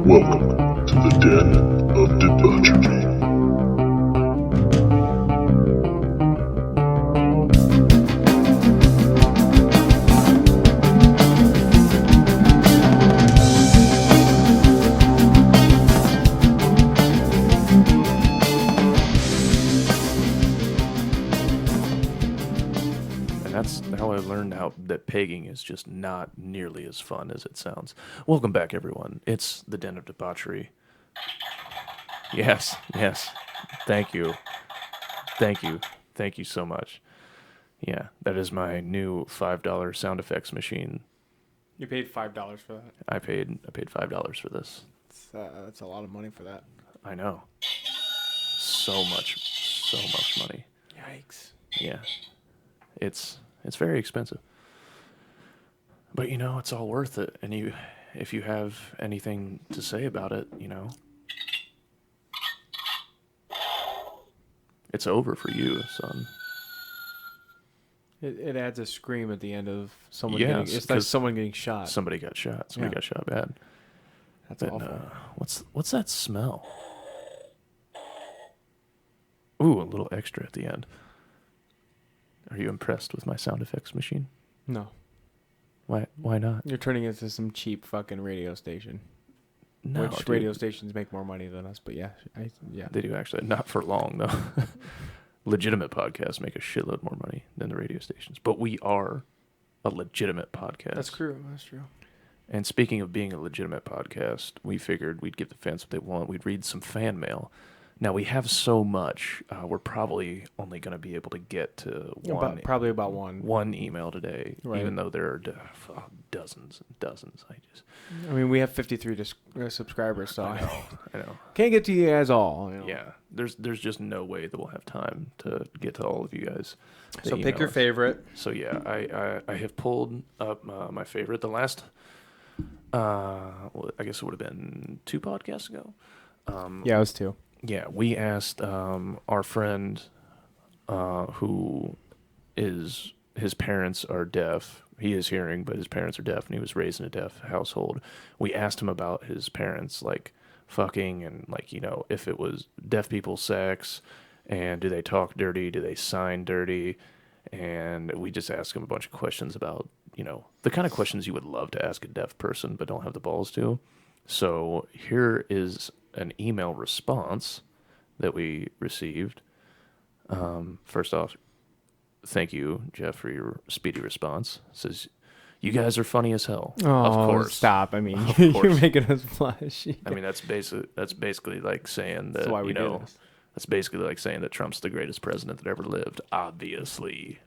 Welcome to the Den of Debauchery. And that's how I learned that pegging is just not nearly as fun as it sounds. Welcome back, everyone. It's the Den of Debauchery. Yes. Thank you. Thank you so much. Yeah, that is my new $5 sound effects machine. You paid $5 for that. I paid $5 for this. That's a lot of money for that. I know. So much money. Yikes. Yeah. It's very expensive. But it's all worth it. And if you have anything to say about it, it's over for you, son. It adds a scream at the end of someone Yes, getting... It's like 'cause someone getting shot. Somebody got shot. Somebody Yeah. got shot bad. That's But, awful. what's that smell? Ooh, a little extra at the end. Are you impressed with my sound effects machine? No. Why not? You're turning it into some cheap fucking radio station. No, Which dude. radio stations make more money than us, but yeah. They do actually. Not for long, though. Legitimate podcasts make a shitload more money than the radio stations. But we are a legitimate podcast. That's true. And speaking of being a legitimate podcast, we figured we'd give the fans what they want. We'd read some fan mail. Now, we have so much, we're probably only going to be able to get to Probably about one. one email today, Right. even though there are dozens and dozens. I mean, we have 53 subscribers, so I know. can't get to you guys all. Yeah, there's just no way that we'll have time to get to all of you guys. that So pick email your us. favorite. So yeah, I have pulled up my favorite. The last, I guess it would have been 2 podcasts ago. Yeah, it was 2. Yeah, we asked our friend who his parents are deaf. He is hearing, but his parents are deaf, and he was raised in a deaf household. We asked him about his parents, like fucking, and like if it was deaf people sex, and do they talk dirty, do they sign dirty, and we just asked him a bunch of questions about the kind of questions you would love to ask a deaf person but don't have the balls to. So here is an email response that we received. First off, thank you, Jeff, for your speedy response. It says, "You guys are funny as hell." Oh, of course. stop. I mean, Of you're course. making us blush. I mean, that's basically like saying that, That's why we do this. that's basically like saying that Trump's the greatest president that ever lived. Obviously.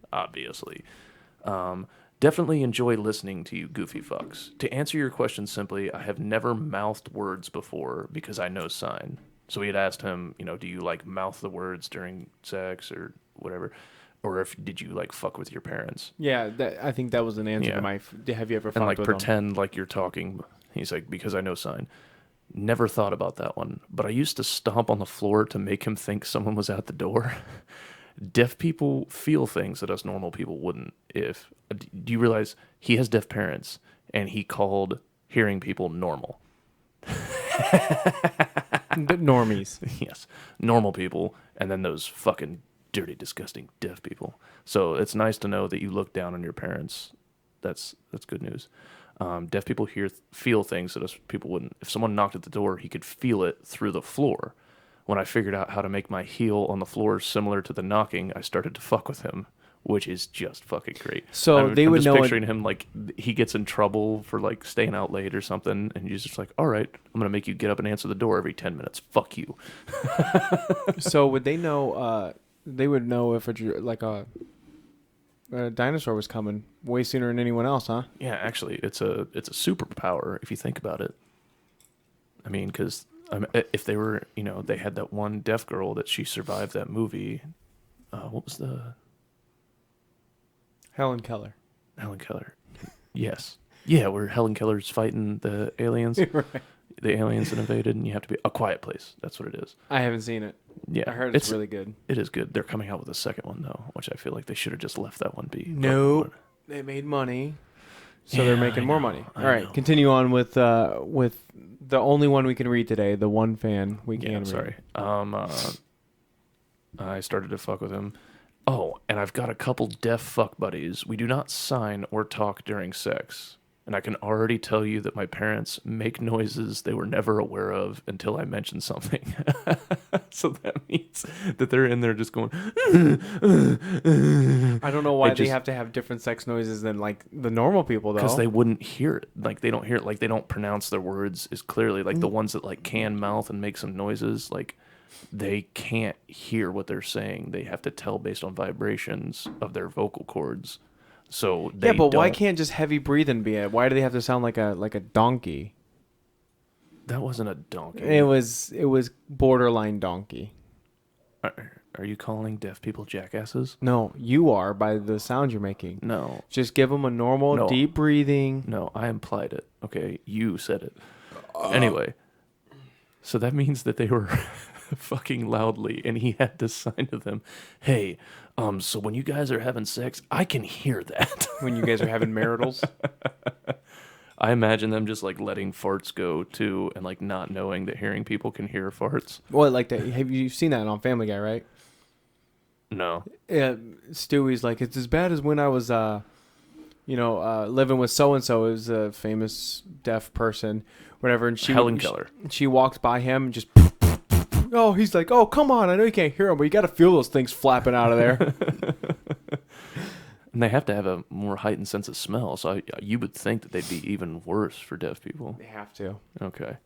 Definitely enjoy listening to you goofy fucks. To answer your question simply, I have never mouthed words before because I know sign. So we had asked him, do you like mouth the words during sex or whatever? Or did you like fuck with your parents? Yeah, I think that was an answer Yeah. to my... Have you ever fucked And like with them? pretend like you're talking. He's like, because I know sign. Never thought about that one. But I used to stomp on the floor to make him think someone was at the door. Deaf people feel things that us normal people wouldn't. Do you realize he has deaf parents and he called hearing people normal? The normies. Yes, normal people, and then those fucking dirty, disgusting deaf people. So it's nice to know that you look down on your parents. That's good news. Deaf people feel things that us people wouldn't. If someone knocked at the door, he could feel it through the floor. When I figured out how to make my heel on the floor similar to the knocking, I started to fuck with him, which is just fucking great. So I'm they would just know picturing him like he gets in trouble for like staying out late or something, and he's just like, "All right, I'm gonna make you get up and answer the door every 10 minutes. Fuck you." So would they know? They would know if a dinosaur was coming way sooner than anyone else, huh? Yeah, actually, it's a superpower if you think about it. I mean, because if they were, they had that one deaf girl that she survived that movie. What was the Helen Keller. Helen Keller? Yes, yeah, where Helen Keller's fighting the aliens, Right. the aliens that invaded, and you have to be A Quiet Place. That's what it is. I haven't seen it. Yeah, I heard it's really good. It is good. They're coming out with a second one though, which I feel like they should have just left that one be. No, they made money. So they're Yeah, making I more know, money. I All right, know. continue on with the only one we can read today, the one fan we Yeah, can read. sorry. I started to fuck with him. Oh, and I've got a couple deaf fuck buddies. We do not sign or talk during sex. And I can already tell you that my parents make noises they were never aware of until I mention something. So that means that they're in there just going. I don't know why It they just- have to have different sex noises than like the normal people though. Because they wouldn't hear it. Like, they don't hear it. Like, they don't pronounce their words as clearly. Like, the ones that, like, can mouth and make some noises, like, they can't hear what they're saying. They have to tell based on vibrations of their vocal cords. So they yeah, but why don't- can't just heavy breathing be it? Why do they have to sound like a donkey? That wasn't a donkey. It was borderline donkey. Are you calling deaf people jackasses? No, you are by the sound you're making. No. Just give them a normal No. deep breathing. No, I implied it. Okay, you said it. Anyway, so that means that they were fucking loudly, and he had to sign to them, "Hey, so when you guys are having sex, I can hear that." When you guys are having maritals. I imagine them just like letting farts go too, and like not knowing that hearing people can hear farts. Well, like that. Have you seen that on Family Guy, right? No. Yeah, Stewie's like, it's as bad as when I was, living with so and so. It was a famous deaf person, whatever. And Helen Keller. She walked by him and just. Oh, he's like, oh, come on! I know you can't hear him, but you got to feel those things flapping out of there. And they have to have a more heightened sense of smell, so you would think that they'd be even worse for deaf people. They have to. Okay.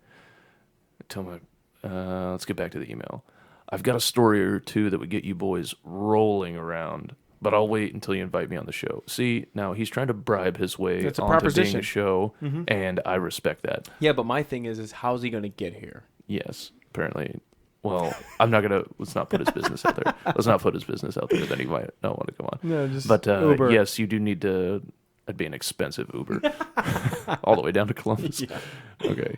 Let's get back to the email. I've got a story or two that would get you boys rolling around, but I'll wait until you invite me on the show. See, now he's trying to bribe his way That's a onto being proposition. a show, and I respect that. Yeah, but my thing is how's he going to get here? Yes, apparently. Well, let's not put his business out there. Let's not put his business out there, then he might not want to come on. No, just But Uber. yes, you do need to. It'd be an expensive Uber, all the way down to Columbus. Yeah. Okay.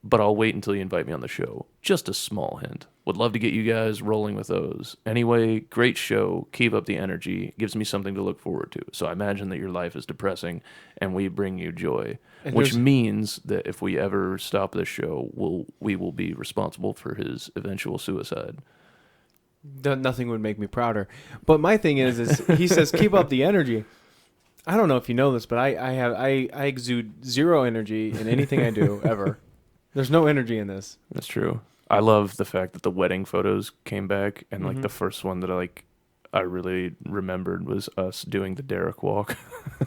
But I'll wait until you invite me on the show. Just a small hint. Would love to get you guys rolling with those. Anyway, great show. Keep up the energy. Gives me something to look forward to. So I imagine that your life is depressing, and we bring you joy. And Which there's- means that if we ever stop this show, we will be responsible for his eventual suicide. Nothing would make me prouder. But my thing is he says keep up the energy. I don't know if you know this, but I exude zero energy in anything I do ever. There's no energy in this. That's true. I love the fact that the wedding photos came back, and like Mhm. the first one that I really remembered was us doing the Derek walk.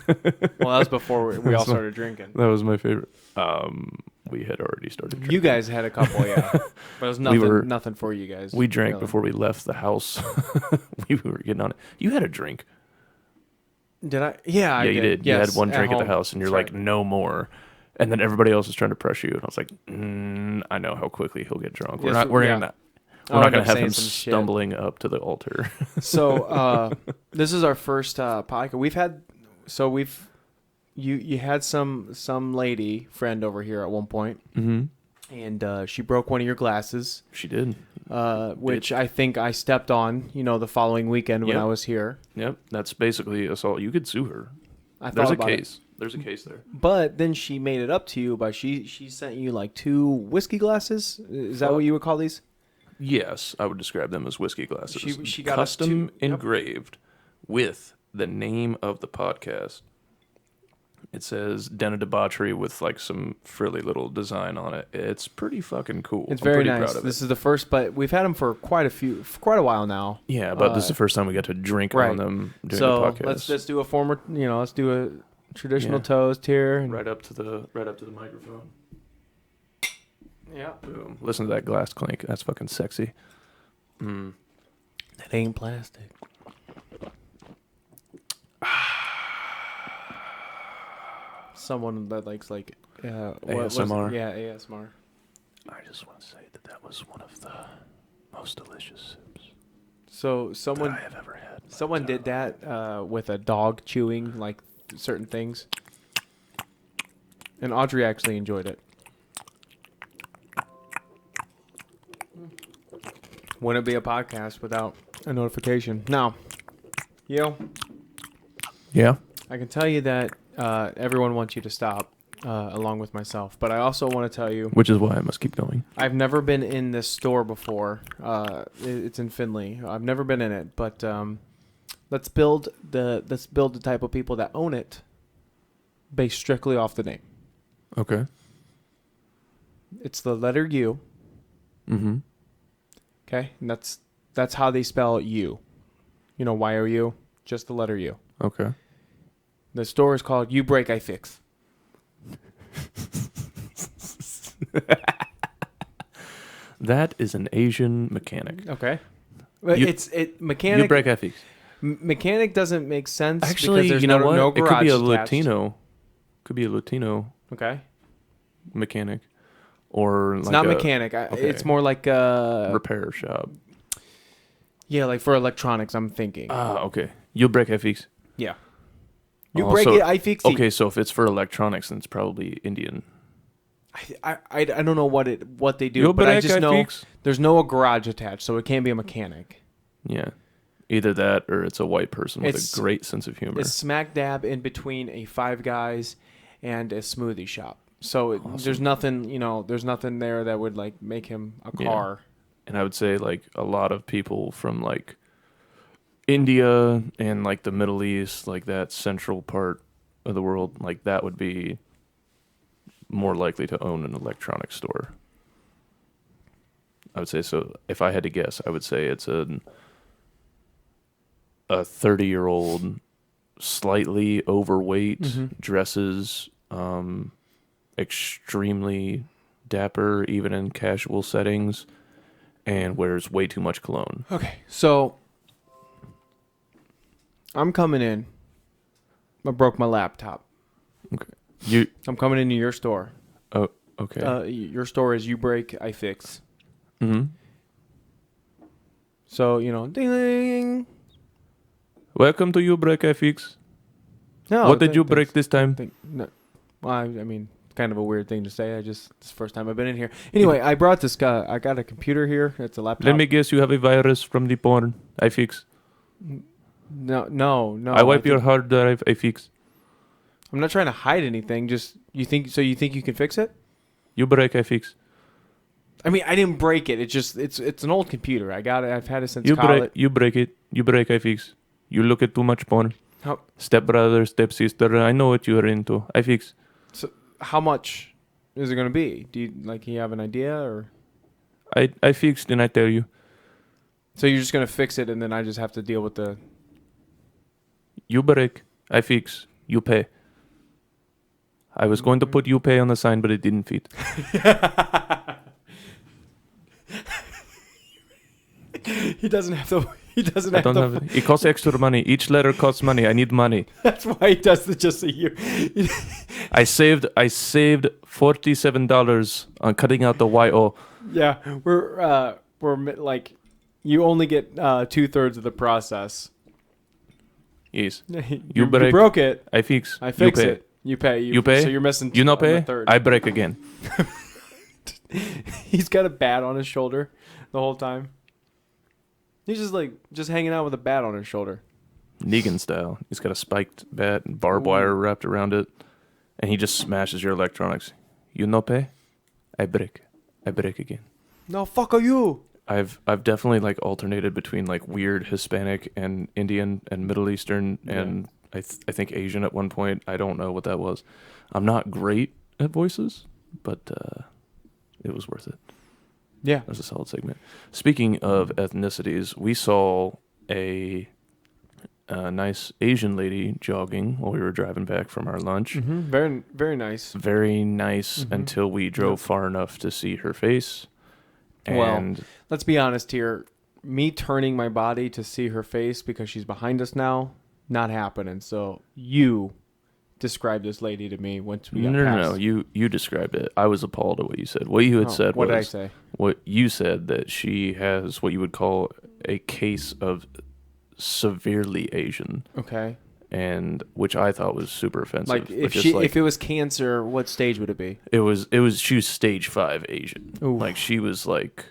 Well, that was before we all That's my- started drinking. That was my favorite. We had already started drinking. You guys had a couple, yeah, but it was nothing. were- Nothing for you guys. We drank really. before we left the house. We were getting on it. You had a drink. Did I? Yeah, I Yeah, you did. Yes, you had one drink at the home. house, and you're That's like, right. no more. And then everybody else was trying to pressure you, and I was like, I know how quickly he'll get drunk. We're Yes, not. We're yeah. not. I'll We're not end going up to have saying him some shit. stumbling up to the altar. So this is our first podcast. You had some lady friend over here at one point, Mm-hmm. and she broke one of your glasses, She did. which I think I stepped on. The following weekend when Yep. I was here. Yep. That's basically assault. You could sue her. I There's thought a about it. case. There's a case there. But then she made it up to you by she sent you like 2 whiskey glasses. Is that what you would call these? Yes, I would describe them as whiskey glasses. She got us custom 2. Yep. engraved with the name of the podcast. It says Den of Debauchery with like some frilly little design on it. It's pretty fucking cool. It's I'm very pretty nice. proud of This it. is the first, but we've had them for quite a while now. Yeah, but this is the first time we got to drink right. on them during So the podcast. let's do let's do a traditional Yeah. toast here. And right up to the microphone. Yeah. Boom. Listen to that glass clink. That's fucking sexy. That ain't plastic. Someone that likes like ASMR. Yeah, ASMR. I just want to say that was one of the most delicious soups So that someone I have ever had. someone did that with a dog chewing like certain things, and Audrey actually enjoyed it. Wouldn't be a podcast without a notification. Now, Yeah. I can tell you that everyone wants you to stop, along with myself. But I also want to tell you, Which is why I must keep going. I've never been in this store before. It's in Findlay. I've never been in it, but let's build the type of people that own it based strictly off the name. Okay. It's the letter U. Mm-hmm. Okay, and that's how they spell U. You know, Y-O-U, just the letter U. Okay. The store is called You Break, I Fix. That is an Asian mechanic. Okay, but You- mechanic. You break ethics. Mechanic doesn't make sense Actually, because there's you know what? no It could garage be a attached. Latino. Could be a Latino Okay, mechanic, or it's like not a mechanic. okay. It's more like repair shop. yeah, like for electronics. I'm thinking. Ah, okay. You break ethics. Yeah. You Oh, break so- it, I fix it. Okay, so if it's for electronics, then it's probably Indian. I don't know what they do, You but I break, just know fix. there's no garage attached, so it can't be a mechanic. Yeah. Either that or it's a white person with It's- a great sense of humor. It's smack dab in between a Five Guys and a smoothie shop. So Awesome. there's nothing, there's nothing there that would like make him a Yeah. car. And I would say like a lot of people from like India and like the Middle East, like that central part of the world, like that would be more likely to own an electronics store. I would say so. If I had to guess, I would say it's a 30-year-old, slightly overweight, Mhm. dresses extremely dapper, even in casual settings, and wears way too much cologne. Okay, so I'm coming in. I broke my laptop. You I'm coming into your store. okay? Your store is You Break, I Fix. Mm-hmm. So, ding ding. Welcome to You Break I Fix. No, What did you break this time? No. Well, I mean, it's kind of a weird thing to say. It's the first time I've been in here. Anyway, I brought this guy. I got a computer here. It's a laptop. Let me guess, you have a virus from the porn. I fix. No. I wipe your hard drive. I fix. I'm not trying to hide anything. Just you think you can fix it? You break. I fix. I mean, I didn't break it. It's an old computer. I got it. I've had it since You college. break. You break it. You break. I fix. You look at too much porn. How, Step brother, step sister. I know what you are into. I fix. how much is it going to be? Do you have an idea or? I fixed and I tell you. So you're just going to fix it and then I just have to deal with the. You break. I fix. You pay. I was going to put you pay on the sign, but it didn't fit. He doesn't have to. He doesn't I have don't to. have it. It costs extra money. Each letter costs money. I need money. That's why he does the just a year. I saved $47 on cutting out the YO. Yeah, we're like, you only get 2/3 of the process. Yes. You break. broke it. I fix. I fix you pay. it. You pay. You pay? So you're missing. You not on the pay? third. I break again. He's got a bat on his shoulder the whole time. He's just hanging out with a bat on his shoulder. Negan style. He's got a spiked bat and barbed wire wrapped around it, and he just smashes your electronics. You no pay? I break. I break again. No, fuck are you? I've definitely like alternated between like weird Hispanic and Indian and Middle Eastern and I think Asian at one point. I don't know what that was. I'm not great at voices, but it was worth it. Yeah. That was a solid segment. Speaking of ethnicities, we saw a nice Asian lady jogging while we were driving back from our lunch. Mm-hmm. Very, very nice. Very nice until we drove far enough to see her face. And Let's be honest here. Me turning my body to see her face because she's behind us now, not happening. So you described this lady to me once we got no. past. You described it. I was appalled at what you said. What you had said what was did I say? what you said that she has what you would call a case of severely Asian, Okay. and which I thought was super offensive. Like But if just she like, if it was cancer, what stage would it be? it was she was stage 5 Asian. Oof. Like she was like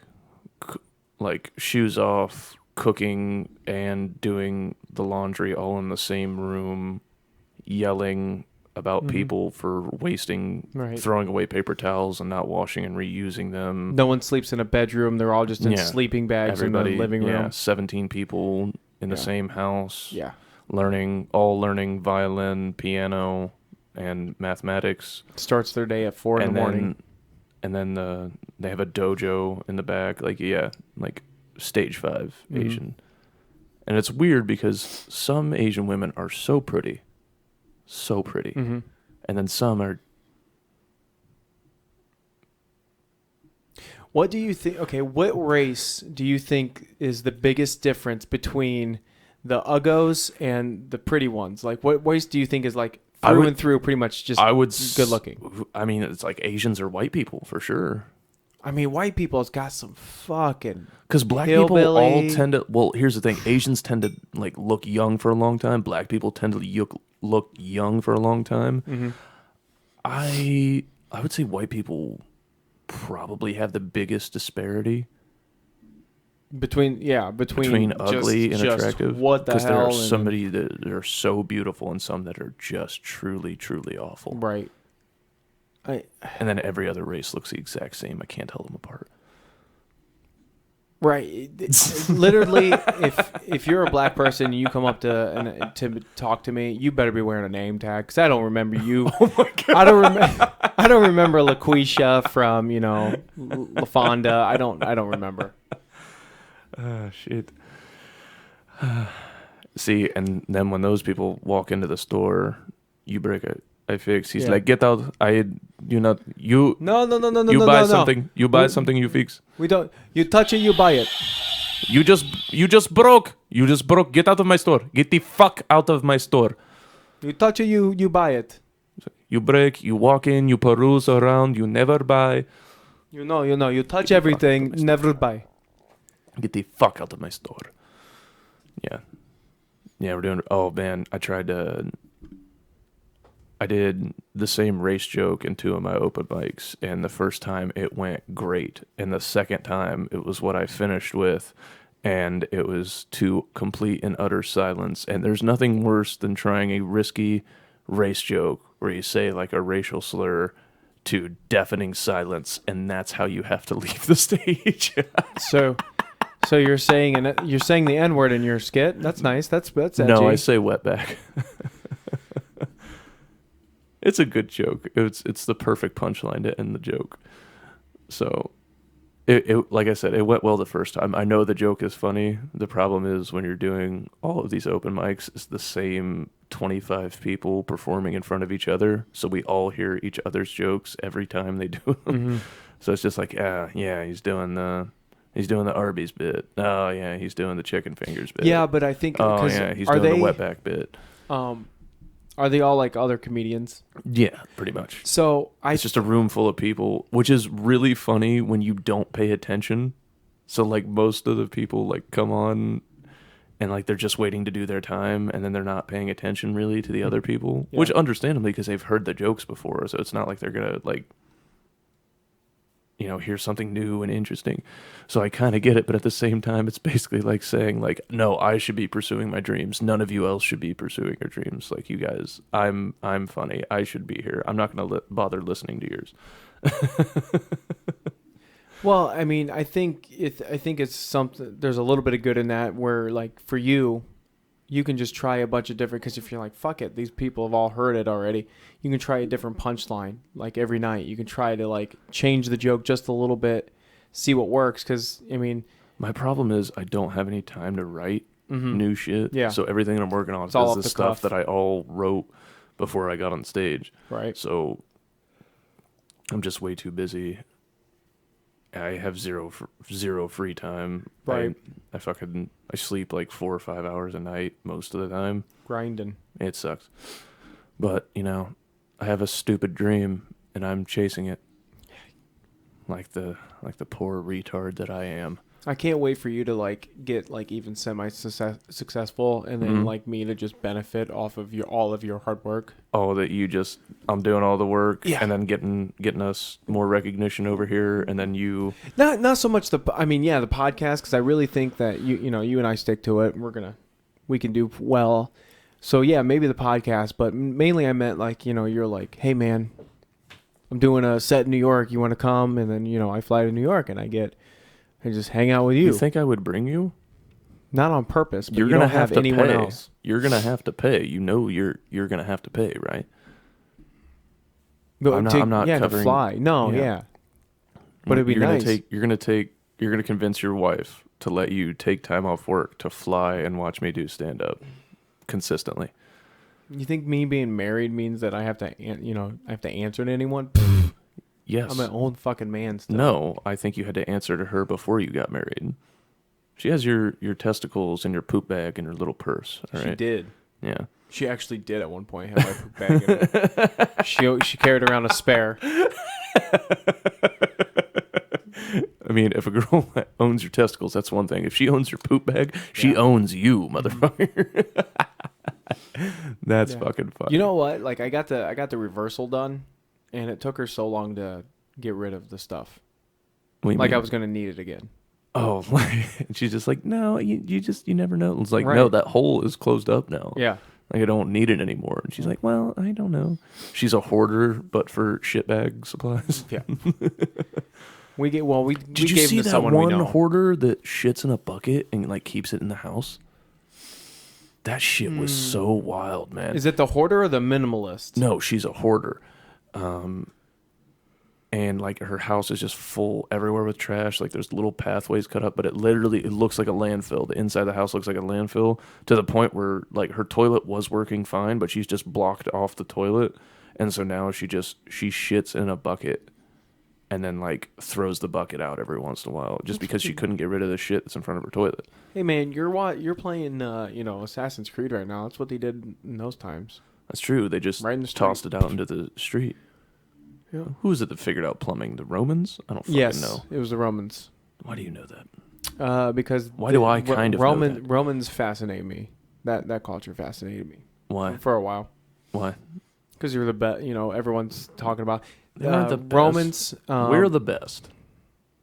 shoes off, cooking and doing the laundry all in the same room, yelling about people for wasting, Right. throwing away paper towels and not washing and reusing them. No one sleeps in a bedroom. They're all just in Yeah. sleeping bags Everybody, in the living room. yeah, 17 people in the Yeah. same house. Yeah. All learning violin, piano, and mathematics. Starts their day at 4 in the morning. And then they have a dojo in the back, like stage 5 Asian. And it's weird because some Asian women are so pretty. And then some are. What do you think? Okay, what race do you think is the biggest difference between the uggos and the pretty ones? Like, what race do you think is like through and through pretty much just good looking? I mean, it's like Asians are white people for sure. I mean, white people's got some fucking. Because black people all tend to. Well, here's the thing: Asians tend to like look young for a long time. Black people tend to look young for a long time. I would say white people probably have the biggest disparity Between ugly and attractive. What the hell? Because there are somebody that are so beautiful and some that are just truly, truly awful. Right. And then every other race looks the exact same. I can't tell them apart. Right. Literally, if you're a black person and you come up to talk to me, you better be wearing a name tag because I don't remember you. Oh my God. I don't remember LaQuisha from LaFonda. I don't remember. Shit. See, and then when those people walk into the store, you break it. I fix. He's like, get out. You buy something. You buy something. You fix. We don't. You touch it. You buy it. You just broke. Get out of my store. Get the fuck out of my store. You touch it. You buy it. You break. You walk in. You peruse around. You never buy. You touch everything. Never buy. Get the fuck out of my store. Yeah. We're doing. Oh man, I did the same race joke in 2 of my open mics, and the first time it went great, and the second time it was what I finished with, and it was to complete and utter silence. And there's nothing worse than trying a risky race joke where you say like a racial slur to deafening silence, and that's how you have to leave the stage. So you're saying the N-word in your skit? That's nice. That's edgy. No, I say wetback. It's a good joke. It's the perfect punchline to end the joke. So, it like I said, it went well the first time. I know the joke is funny. The problem is when you're doing all of these open mics, it's the same 25 people performing in front of each other. So we all hear each other's jokes every time they do them. So it's just like, yeah, he's doing the Arby's bit. Oh yeah, he's doing the chicken fingers bit. Yeah, but I think. Oh yeah, he's doing the wetback bit. Are they all like other comedians? Yeah, pretty much. So it's just a room full of people, which is really funny when you don't pay attention. So like most of the people like come on and like they're just waiting to do their time, and then they're not paying attention really to the other people, which understandably because they've heard the jokes before, so it's not like they're gonna like hear something new and interesting. So I kind of get it, but at the same time, it's basically like saying like, no, I should be pursuing my dreams. None of you else should be pursuing your dreams. Like you guys, I'm funny. I should be here. I'm not going to bother listening to yours. Well, I mean, I think it's something. There's a little bit of good in that, where like for you can just try a bunch of different. Because if you're like, fuck it, these people have all heard it already. You can try a different punchline like every night. You can try to like change the joke just a little bit, see what works. Because I mean, my problem is I don't have any time to write new shit. Yeah. So everything that I'm working on is the stuff that I all wrote before I got on stage. Right. So I'm just way too busy. I have zero free time. Right. I sleep like 4 or 5 hours a night most of the time. Grinding. It sucks. But, I have a stupid dream and I'm chasing it. Like the poor retard that I am. I can't wait for you to like get like even semi-successful, and then like me to just benefit off of all of your hard work. Oh, that I'm doing all the work, and then getting us more recognition over here, and then you. Not so much the podcast, because I really think that you and I stick to it. We can do well, So yeah, maybe the podcast, but mainly I meant like, you're like, hey man, I'm doing a set in New York. You want to come? And then, I fly to New York and I just hang out with you. You think I would bring you? Not on purpose, but You're you gonna don't have to anyone pay. else. You're gonna have to pay. You know you're gonna have to pay, right? But I'm not to covering. fly. No, yeah. But it'd be nice. You're gonna convince your wife to let you take time off work to fly and watch me do stand up consistently. You think me being married means that I have to, I have to answer to anyone? Yes. I'm an old fucking man still. No, I think you had to answer to her before you got married. She has your testicles and your poop bag in her little purse. All right? She did. Yeah. She actually did at one point have my poop bag in it. She carried around a spare. I mean, if a girl owns your testicles, that's one thing. If she owns your poop bag, she owns you, motherfucker. That's fucking funny. You know what? Like I got the reversal done, and it took her so long to get rid of the stuff. What do you Like mean? I was gonna need it again. Oh, and she's just like, no, you never know. It's like, Right. no, that hole is closed up now. Yeah. Like, I don't need it anymore. And she's like, well, I don't know. She's a hoarder, but for shitbag supplies. Yeah. we Did you gave see them to that someone we one know. hoarder that shits in a bucket and like keeps it in the house? That shit was so wild, man. Is it the hoarder or the minimalist? No, she's a hoarder. And like her house is just full everywhere with trash. Like there's little pathways cut up, but it looks like a landfill. The inside of the house looks like a landfill to the point where like her toilet was working fine, but she's just blocked off the toilet. And so now she shits in a bucket and then like throws the bucket out every once in a while just because she couldn't get rid of the shit that's in front of her toilet. Hey man, you're playing Assassin's Creed right now. That's what they did in those times. That's true. They just Right in the street. tossed it out into the street. Yeah. Who is it that figured out plumbing? The Romans? I don't fucking Yes, know. it was the Romans. Why do you know that? Because Why do I kind of know that? Romans fascinate me. That culture fascinated me Why? for a while. Why? Because you're the best. everyone's talking about They aren't the best. Romans. We're the best.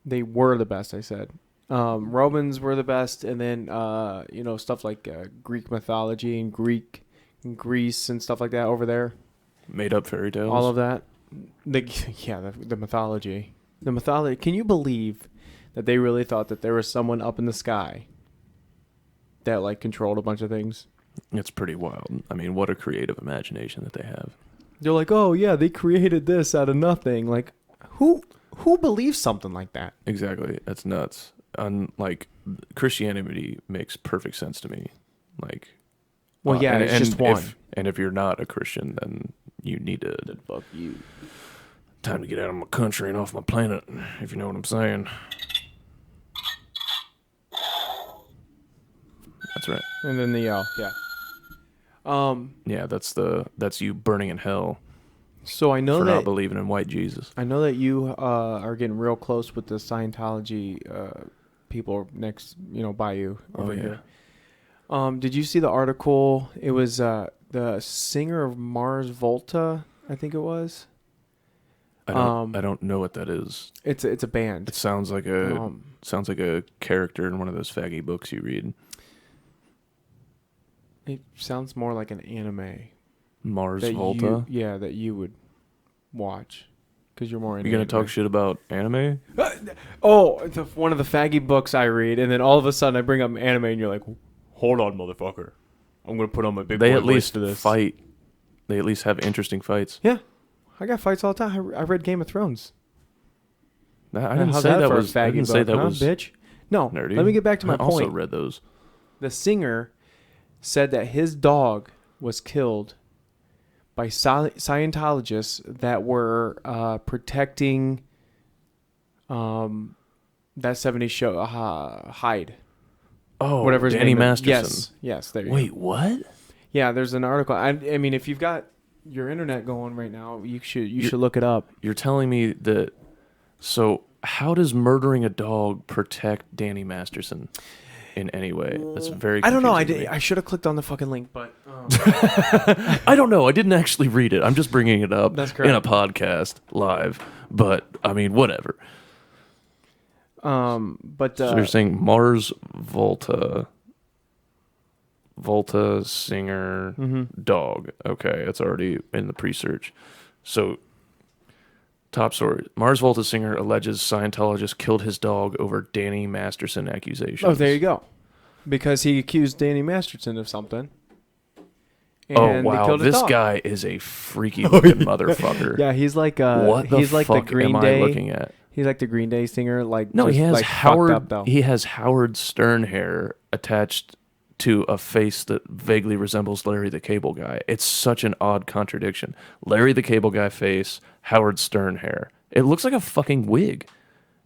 They were the best. I said. Romans were the best, and then stuff like Greek mythology and Greece and stuff like that over there. Made up fairy tales. All of that. The mythology. The mythology. Can you believe that they really thought that there was someone up in the sky that like controlled a bunch of things? It's pretty wild. I mean, what a creative imagination that they have. They're like, oh yeah, they created this out of nothing. Like, who believes something like that? Exactly. That's nuts. Like Christianity makes perfect sense to me. Like, Well, yeah, it's just one. And if you're not a Christian, then you need to. Then fuck you. Time to get out of my country and off my planet, if you know what I'm saying. That's right. And then the yell, yeah. Yeah, that's you burning in hell So I know for not that believing in white Jesus. I know that you are getting real close with the Scientology people next, by you over here. Did you see the article? It was the singer of Mars Volta, I think it was. I don't know what that is. It's a band. It sounds like a character in one of those faggy books you read. It sounds more like an anime. Mars that Volta. that you would watch because you're more into You gonna talk shit about anime? Oh, one of the faggy books I read, and then all of a sudden I bring up anime, and you're like, "Hold on, motherfucker! I'm gonna put on my big They boy at voice least to this." fight. They at least have interesting fights. Yeah, I got fights all the time. I read Game of Thrones. I didn't How's say that for a was. I faggy didn't say book, that huh, was bitch. No, nerdy. let me get back to my I point. also read those. The singer said that his dog was killed by Scientologists that were protecting that 70s show, Hyde. Oh, Whatever his Danny name is. Masterson. Yes, there you go. Wait, what? Yeah, there's an article. I mean, if you've got your internet going right now, you should look it up. You're telling me that. So, how does murdering a dog protect Danny Masterson in any way? That's very. I don't know. confusing to me. I should have clicked on the fucking link, but I don't know. I didn't actually read it. I'm just bringing it up That's in a correct. podcast live. But I mean, whatever. but So you're saying Mars Volta Volta singer dog. Okay, it's already in the pre-search. So, top story: Mars Volta singer alleges Scientologist killed his dog over Danny Masterson accusations. Oh, there you go. Because he accused Danny Masterson of something. Oh And they wow, killed his this dog. guy is a freaky looking motherfucker. Yeah, he's like What the he's like fuck the Green am Day. I looking at? He's like the Green Day singer. Like No, just, he has like, Howard. fucked up, though. He has Howard Stern hair attached to a face that vaguely resembles Larry the Cable Guy. It's such an odd contradiction. Larry the Cable Guy face, Howard Stern hair. It looks like a fucking wig.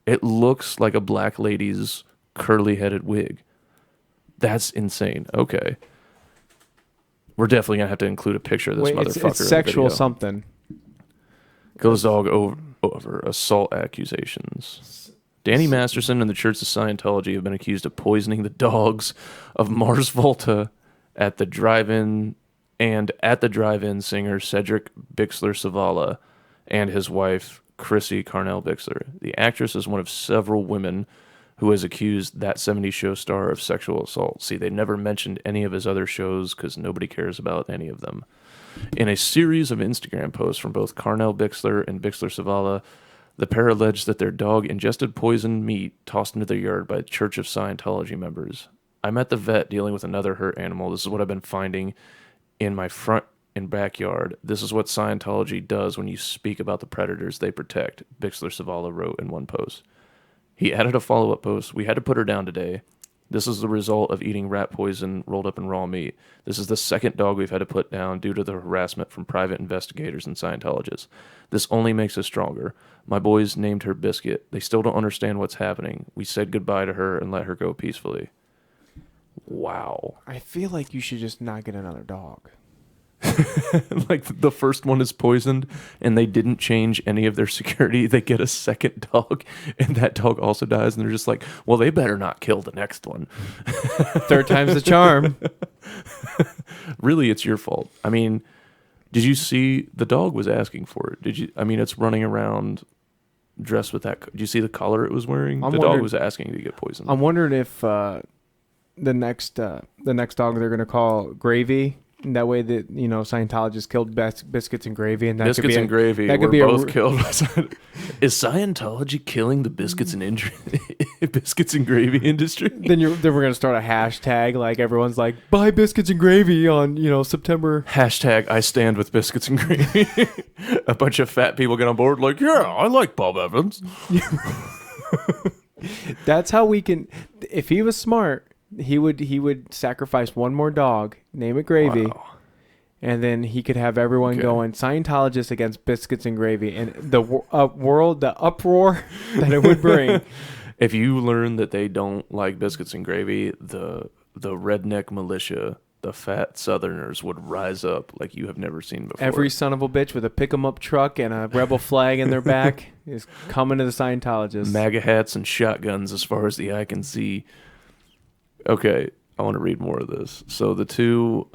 It looks like a black lady's curly-headed wig. That's insane. Okay. We're definitely going to have to include a picture of this motherfucker. It's sexual in the video. something. Goes dog over assault accusations. Danny Masterson and the Church of Scientology have been accused of poisoning the dogs of Mars Volta at the drive-in singer Cedric Bixler-Savala and his wife Chrissy Carnell Bixler. The actress is one of several women who has accused That 70s Show star of sexual assault. See, they never mentioned any of his other shows because nobody cares about any of them. In a series of Instagram posts from both Carnell Bixler and Bixler Savala, the pair alleged that their dog ingested poisoned meat tossed into their yard by Church of Scientology members. I'm at the vet dealing with another hurt animal. This is what I've been finding in my front and backyard. This is what Scientology does when you speak about the predators they protect, Bixler Savala wrote in one post. He added a follow-up post. We had to put her down today. This is the result of eating rat poison rolled up in raw meat. This is the second dog we've had to put down due to the harassment from private investigators and Scientologists. This only makes us stronger. My boys named her Biscuit. They still don't understand what's happening. We said goodbye to her and let her go peacefully. Wow. I feel like you should just not get another dog. Like the first one is poisoned and they didn't change any of their security. They get a second dog and that dog also dies and they're just like, well, they better not kill the next one. Third time's the charm. Really, it's your fault. I mean, did you see the dog was asking for it? Did you? I mean, it's running around dressed with that. Did you see the collar it was wearing? The dog was asking to get poisoned. I'm wondering if the next dog they're gonna call Gravy. That way that, you know, Scientologists killed Biscuits and Gravy. And that Biscuits could be and Gravy that were could be both killed. Is Scientology killing the biscuits and biscuits and gravy industry? Then we're going to start a hashtag. Like everyone's like, buy Biscuits and Gravy on, you know, September. Hashtag I stand with biscuits and gravy. A bunch of fat people get on board like, yeah, I like Bob Evans. That's how we can, if he was smart, he would sacrifice one more dog, name it Gravy, Wow. and then he could have everyone going Scientologists against Biscuits and Gravy, and the the uproar that it would bring. If you learn that they don't like biscuits and gravy, the redneck militia, the fat Southerners would rise up like you have never seen before. Every son of a bitch with a pick-em-up truck and a rebel flag in their back is coming to the Scientologists. MAGA hats and shotguns as far as the eye can see. Okay, I want to read more of this. So the two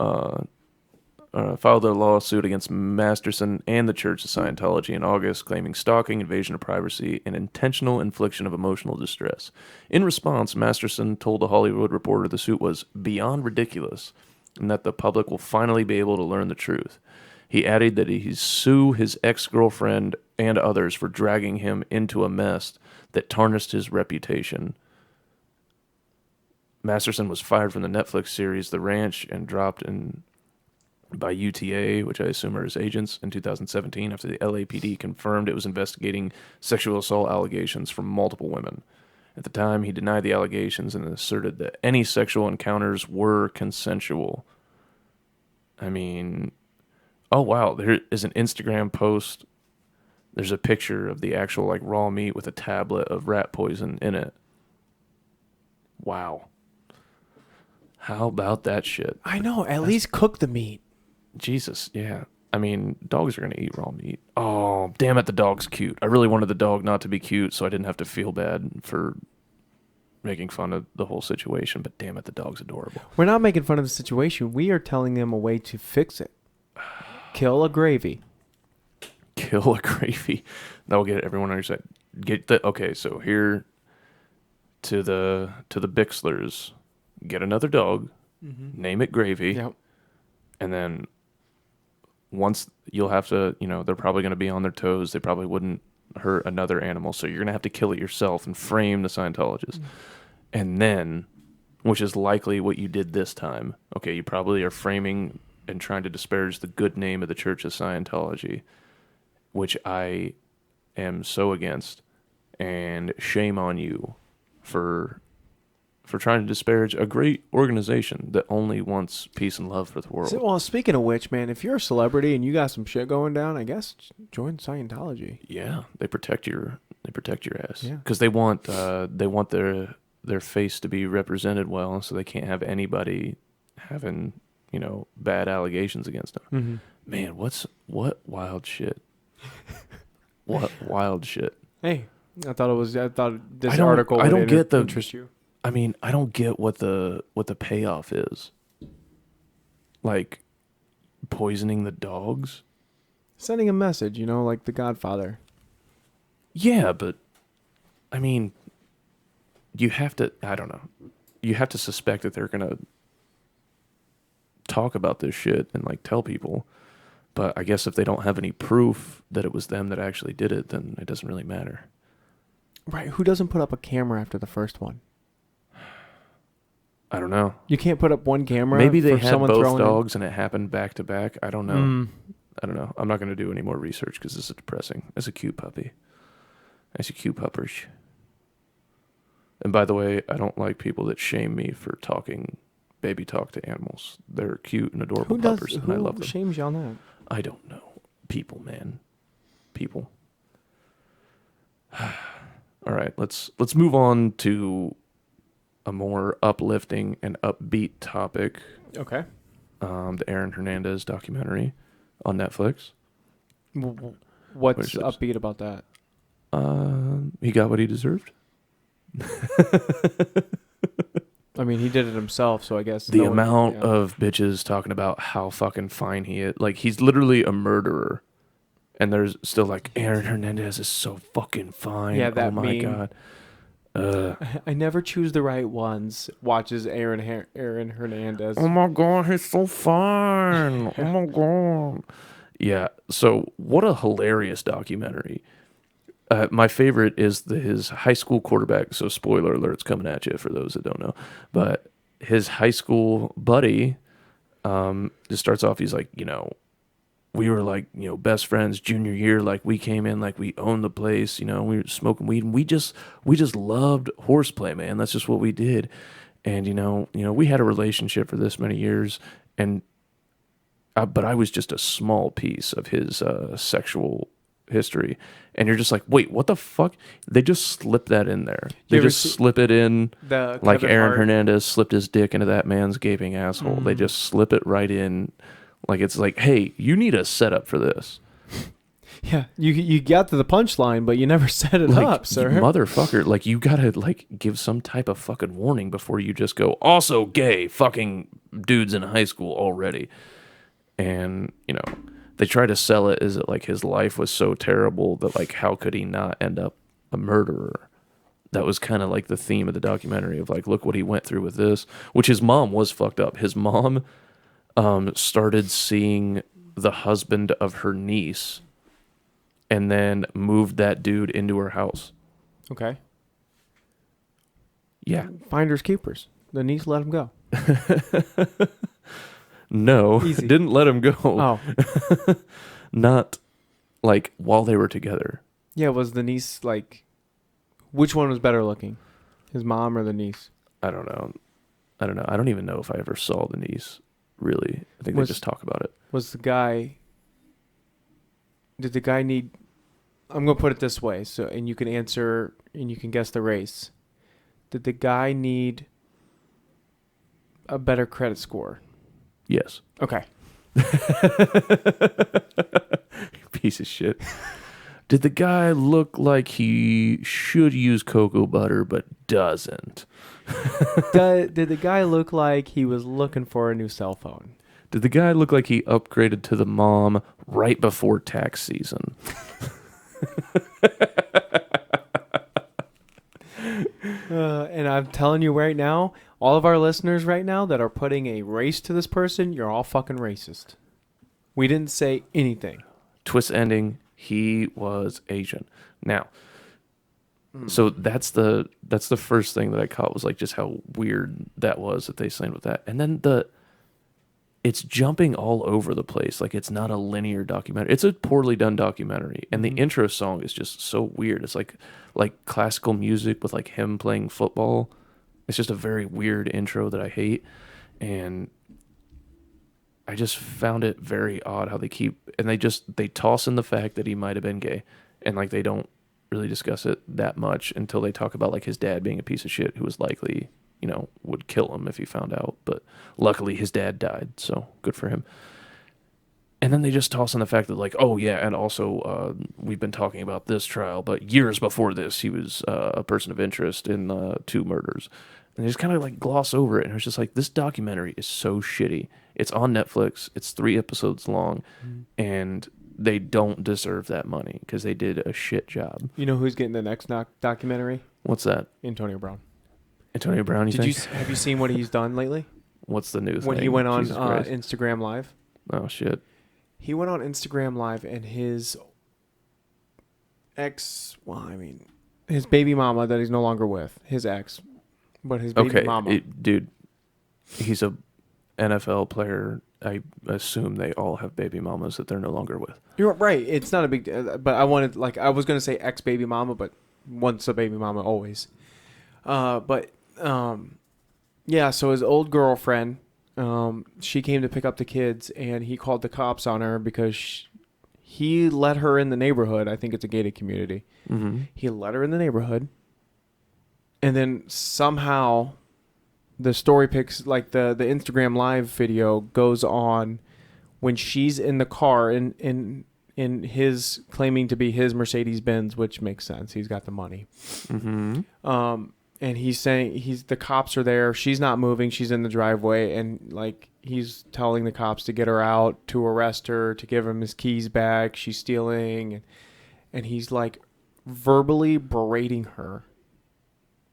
filed a lawsuit against Masterson and the Church of Scientology in August, claiming stalking, invasion of privacy, and intentional infliction of emotional distress. In response, Masterson told The Hollywood Reporter the suit was beyond ridiculous and that the public will finally be able to learn the truth. He added that he'd sue his ex-girlfriend and others for dragging him into a mess that tarnished his reputation. Masterson was fired from the Netflix series The Ranch and dropped by UTA, which I assume are his agents, in 2017 after the LAPD confirmed it was investigating sexual assault allegations from multiple women. At the time, he denied the allegations and asserted that any sexual encounters were consensual. I mean, oh wow, there is an Instagram post. There's a picture of the actual like raw meat with a tablet of rat poison in it. Wow. How about that shit? I know. At least cook the meat. Jesus, yeah. I mean, dogs are going to eat raw meat. Oh, damn it, the dog's cute. I really wanted the dog not to be cute, so I didn't have to feel bad for making fun of the whole situation. But damn it, the dog's adorable. We're not making fun of the situation. We are telling them a way to fix it. Kill a Gravy. Kill a Gravy. That will get everyone on your side. Okay, so here to the Bixlers. Get another dog. name it gravy, Yep. and then once you'll have to, they're probably going to be on their toes. They probably wouldn't hurt another animal, so you're going to have to kill it yourself and frame the Scientologist. And then, which is likely what you did this time, okay, you probably are framing and trying to disparage the good name of the Church of Scientology, which I am so against, and shame on you for trying to disparage a great organization that only wants peace and love for the world. So, well, speaking of which, man, if you're a celebrity and you got some shit going down, I guess join Scientology. Yeah, they protect your ass. Yeah. Because they want their face to be represented well, so they can't have anybody having bad allegations against them. Mm-hmm. Man, what wild shit? What wild shit? Hey, I thought this I don't- article I would don't get the- interest you. I mean, I don't get what the payoff is. Like poisoning the dogs? Sending a message, like The Godfather. Yeah, but I mean, you have to, I don't know. You have to suspect that they're going to talk about this shit and like tell people. But I guess if they don't have any proof that it was them that actually did it, then it doesn't really matter. Right. Who doesn't put up a camera after the first one? I don't know. You can't put up one camera. Maybe they for had someone both throwing in- dogs and it happened back to back. I don't know. Mm. I don't know. I'm not going to do any more research because this is depressing. It's a cute puppy. It's a cute puppers. And by the way, I don't like people that shame me for talking baby talk to animals. They're cute and adorable Who does? puppers, and Who I love them. shames you on that? I don't know. People, man. People. All right, let's move on to a more uplifting and upbeat topic. Okay. The Aaron Hernandez documentary on Netflix. What's Which is- upbeat about that? He got what he deserved. I mean, he did it himself, so I guess The no one- amount yeah. of bitches talking about how fucking fine he is. Like, he's literally a murderer. And there's still like, Aaron Hernandez is so fucking fine. Yeah, Oh that my meme. God. I never choose the right ones. Watches Aaron Hernandez. Oh my God, he's so fine. Oh my God. Yeah, so what a hilarious documentary. My favorite is his high school quarterback. So spoiler alerts coming at you for those that don't know. But his high school buddy just starts off, he's like, we were like, best friends junior year. Like, we came in like we owned the place, we were smoking weed, and we just loved horseplay, man. That's just what we did. And we had a relationship for this many years, and but I was just a small piece of his sexual history. And you're just like, wait, what the fuck? They just slip that in there. They ever just see- slip it in The like Kevin Aaron Hart- Hernandez slipped his dick into that man's gaping asshole. They just slip it right in. Like, it's like, hey, you need a setup for this. Yeah, you got to the punchline, but you never set it Like, up, sir. you motherfucker. Like, you gotta, like, give some type of fucking warning before you just go, also gay, fucking dudes in high school already. And, they try to sell it as like his life was so terrible that, like, how could he not end up a murderer? That was kind of like the theme of the documentary of like, look what he went through with this, which his mom was fucked up. His mom started seeing the husband of her niece and then moved that dude into her house. Okay. Yeah. Finders keepers. The niece let him go. No, Easy. didn't let him go. Oh, Not like while they were together. yeah. Was the niece like? Which one was better looking, his mom or the niece? I don't know. I don't even know if I ever saw the niece, really. I think Was- they just talk about it. Was the guy? Did the guy need? I'm gonna put it this way, so and you can answer and you can guess the race. Did the guy need a better credit score? Yes. Okay. Piece of shit. Did the guy look like he should use cocoa butter but doesn't? Did the guy look like he was looking for a new cell phone? Did the guy look like he upgraded to the mom right before tax season? And I'm telling you right now, all of our listeners right now that are putting a race to this person, you're all fucking racist. We didn't say anything. Twist ending, he was Asian. Now, so that's the first thing that I caught was like just how weird that was that they signed with that. And then it's jumping all over the place. Like it's not a linear documentary. It's a poorly done documentary. And the intro song is just so weird. It's like classical music with like him playing football. It's just a very weird intro that I hate. And I just found it very odd how they they toss in the fact that he might have been gay. And like they don't really discuss it that much until they talk about like his dad being a piece of shit who was likely, would kill him if he found out. But luckily his dad died, so good for him. And then they just toss in the fact that like, oh yeah, and also we've been talking about this trial, but years before this he was a person of interest in 2 murders. And they just kind of like gloss over it, and it's just like, this documentary is so shitty. It's on Netflix, it's 3 episodes long, and they don't deserve that money because they did a shit job. You know who's getting the next documentary? What's that? Antonio Brown. Antonio Brown, you think? Have you seen what he's done lately? What's the new thing? When he went on Instagram Live. Oh, shit. He went on Instagram Live and his his baby mama that he's no longer with, his ex, but his baby mama. Dude, he's a NFL player. I assume they all have baby mamas that they're no longer with. You're right. It's not a big deal, but I was going to say ex baby mama, but once a baby mama, always. Yeah, so his old girlfriend, she came to pick up the kids, and he called the cops on her because he let her in the neighborhood. I think it's a gated community. Mm-hmm. He let her in the neighborhood, and then somehow the story picks, like the Instagram Live video goes on when she's in the car in his claiming to be his Mercedes-Benz, which makes sense. He's got the money. Mm-hmm. And he's saying the cops are there. She's not moving. She's in the driveway, and like he's telling the cops to get her out, to arrest her, to give him his keys back. She's stealing, and he's like verbally berating her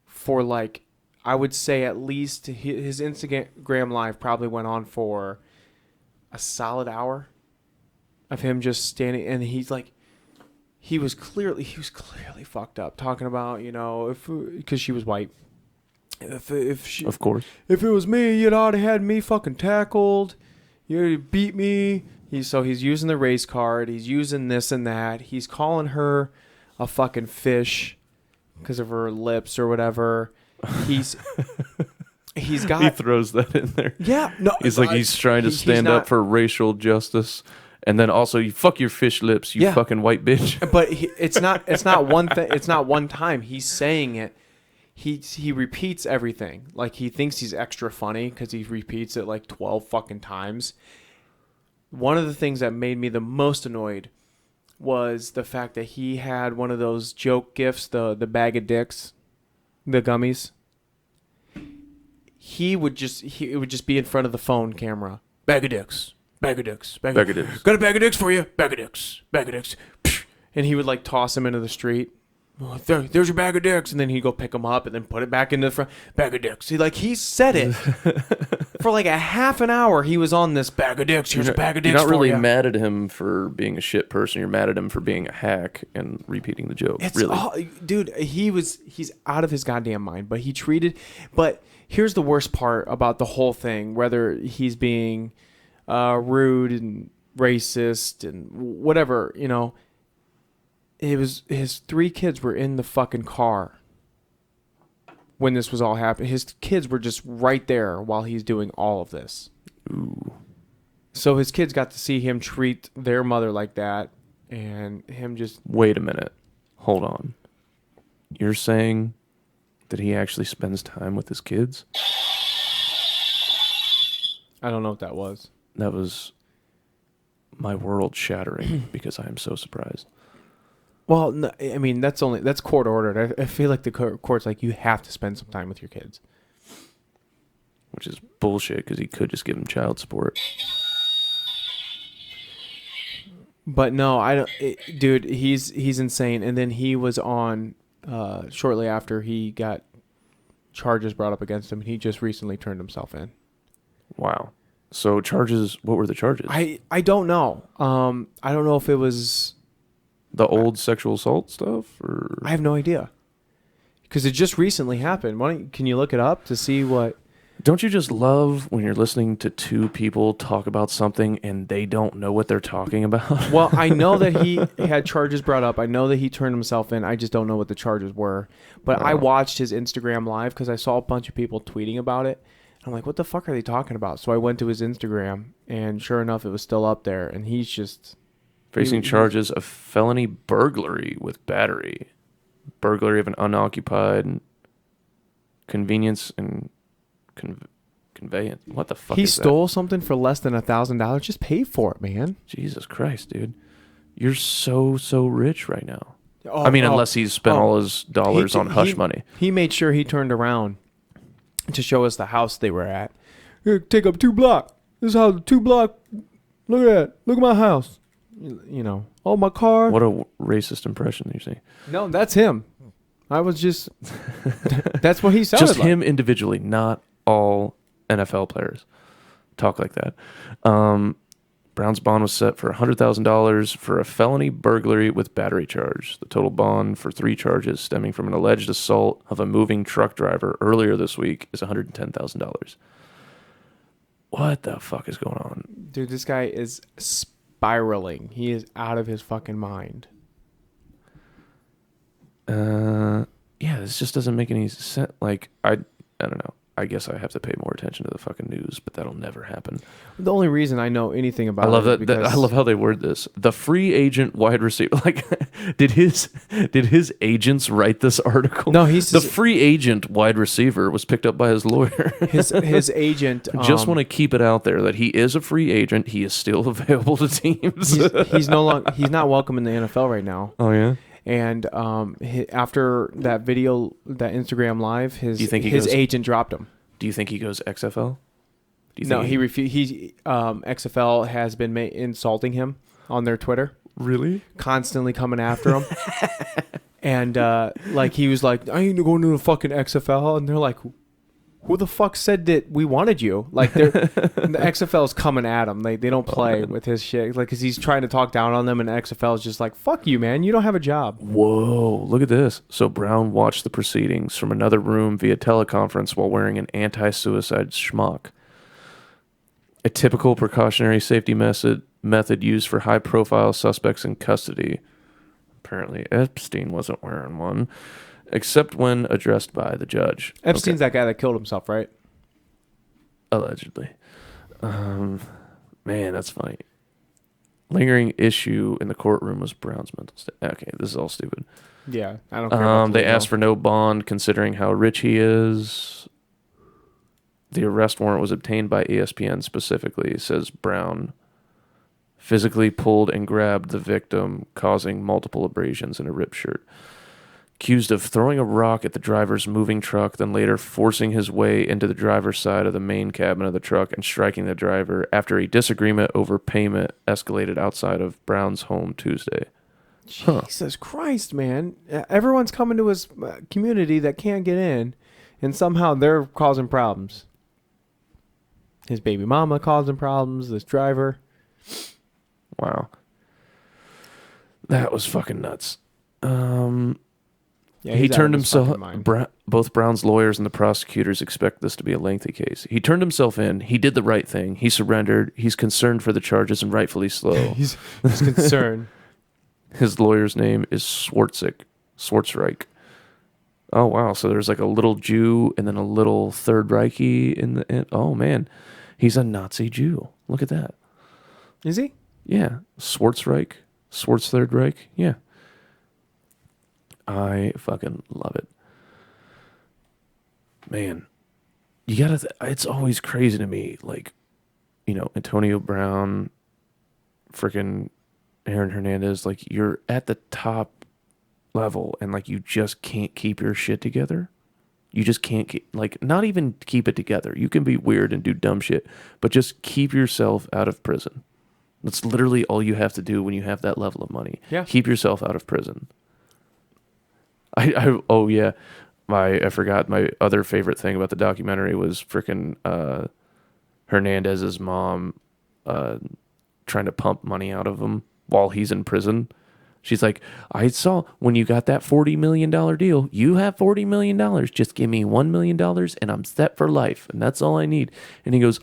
for like, I would say at least his Instagram Live probably went on for a solid hour of him just standing, and he's like, he was clearly fucked up, talking about, because she was white. If she, of course, if it was me, you'd ought to had me fucking tackled. You'd beat me. He's using the race card. He's using this and that. He's calling her a fucking fish because of her lips or whatever. He throws that in there. Yeah, no. He's like, he's trying to stand up for racial justice. And then also, you fuck your fish lips, you fucking white bitch. But it's not one thing. It's not one time. He's saying it. He repeats everything. Like, he thinks he's extra funny because he repeats it like 12 fucking times. One of the things that made me the most annoyed was the fact that he had one of those joke gifts, the bag of dicks, the gummies. It would just be in front of the phone camera. Bag of dicks. Bag of dicks. Bag of dicks. Got a bag of dicks for you. Bag of dicks. Bag of dicks. And he would like toss them into the street. There's your bag of dicks. And then he'd go pick them up and then put it back into the front. Bag of dicks. He said it for like a half an hour. He was on this bag of dicks. Here's a bag of dicks. You're not really mad at him for being a shit person. You're mad at him for being a hack and repeating the joke. Dude, he's out of his goddamn mind. But here's the worst part about the whole thing, whether he's being rude and racist and whatever, it was his 3 kids were in the fucking car when this was all happening. His kids were just right there while he's doing all of this. Ooh. So his kids got to see him treat their mother like that, and him just... Wait a minute. Hold on. You're saying that he actually spends time with his kids? I don't know what that was. That was my world shattering because I am so surprised. Well, no, I mean, that's court ordered. I feel like the court's like, you have to spend some time with your kids. Which is bullshit because he could just give him child support. But no, dude, he's insane. And then he was on, shortly after he got charges brought up against him, and he just recently turned himself in. Wow. So charges, what were the charges? I don't know. I don't know if it was The old sexual assault stuff, or I have no idea. Because it just recently happened. Can you look it up to see what? don't you just love when you're listening to two people talk about something and they don't know what they're talking about? Well, I know that he had charges brought up. I know that he turned himself in. I just don't know what the charges were. But I watched his Instagram live because I saw a bunch of people tweeting about it. I'm like, what the fuck are they talking about? So I went to his Instagram, and sure enough, it was still up there. And he's just Facing charges of felony burglary with battery, burglary of an unoccupied convenience and conveyance. What the fuck he is stole something for less than $1,000. Just pay for it, man. that? Jesus Christ, dude. You're so rich right now. Unless he's spent all his dollars on hush money. He made sure he turned around to show us the house they were at. Here, take up 2 blocks. This house, 2 block. Look at that. Look at my house. You know, all my car. What a racist impression you say. No, that's him. I was just. That's what he sounded Just like. him individually, not all NFL players talk like that. Brown's bond was set for $100,000 for a felony burglary with battery charge. The total bond for 3 charges stemming from an alleged assault of a moving truck driver earlier this week is $110,000. What the fuck is going on? Dude, this guy is spiraling. He is out of his fucking mind. Yeah, this just doesn't make any sense. Like, I don't know. I guess I have to pay more attention to the fucking news, but that'll never happen. The only reason I know anything about I love it is that. I love how they word this. The free agent wide receiver. Like, did his agents write this article? No, he's the free agent wide receiver was picked up by his lawyer. his agent. Just want to keep it out there that he is a free agent. He is still available to teams. He's no longer. He's not welcome in the NFL right now. Oh yeah. And after that video, that Instagram live, his agent dropped him. Do you think he goes XFL? No, he refused. XFL has been insulting him on their Twitter. Really? Constantly coming after him. And like he was like, I ain't going to the fucking XFL. And they're like, who the fuck said that we wanted you? Like, the XFL is coming at him. They don't play with his shit. Like, because he's trying to talk down on them, and the XFL is just like, fuck you, man. You don't have a job. Whoa, look at this. So Brown watched the proceedings from another room via teleconference while wearing an anti-suicide schmuck. A typical precautionary safety method used for high-profile suspects in custody. Apparently, Epstein wasn't wearing one. Except when addressed by the judge. Epstein's that guy that killed himself, right? Allegedly. Man, that's funny. Lingering issue in the courtroom was Brown's mental state. Okay, this is all stupid. Yeah, I don't care. They asked for no bond considering how rich he is. The arrest warrant was obtained by ESPN specifically, says Brown. Physically pulled and grabbed the victim, causing multiple abrasions in a ripped shirt. Accused of throwing a rock at the driver's moving truck, then later forcing his way into the driver's side of the main cabin of the truck and striking the driver after a disagreement over payment escalated outside of Brown's home Tuesday. Jesus Christ, man. Everyone's coming to his community that can't get in, and somehow they're causing problems. His baby mama causing problems, this driver. Wow. That was fucking nuts. Yeah, he turned himself. Both Brown's lawyers and the prosecutors expect this to be a lengthy case. He turned himself in. He did the right thing. He surrendered. He's concerned for the charges and rightfully so. he's concerned. His lawyer's name is Schwarzreich. Oh wow! So there's like a little Jew and then a little Third Reichy in the. Oh man, he's a Nazi Jew. Look at that. Is he? Yeah, Schwarzreich, Third Reich. Yeah. I fucking love it. Man, you gotta, it's always crazy to me. Like, you know, Antonio Brown, freaking Aaron Hernandez, like you're at the top level and like you just can't keep your shit together. You just can't keep, like, not even keep it together. You can be weird and do dumb shit, but just keep yourself out of prison. That's literally all you have to do when you have that level of money. Yeah. Keep yourself out of prison. Oh yeah, I forgot my other favorite thing about the documentary was freaking Hernandez's mom trying to pump money out of him while he's in prison. She's like, I saw when you got that $40 million deal, you have $40 million. Just give me $1 million and I'm set for life. And that's all I need. And he goes,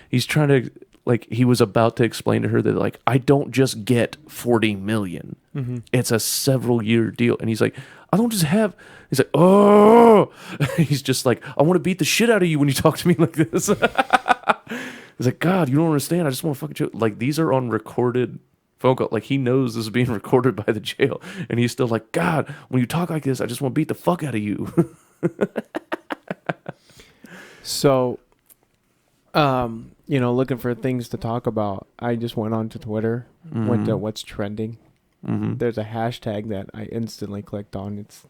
he's trying to, like, he was about to explain to her that, like, I don't just get 40 million. Mm-hmm. It's a several year deal. And he's like, I don't just have, he's like, oh, he's just like, I want to beat the shit out of you when you talk to me like this. He's like, God, you don't understand. I just want to fucking chill. Like, these are on recorded phone call. Like, he knows this is being recorded by the jail. And he's still like, God, when you talk like this, I just want to beat the fuck out of you. So, looking for things to talk about, I just went on to Twitter, went to what's trending. Mm-hmm. There's a hashtag that I instantly clicked on. It's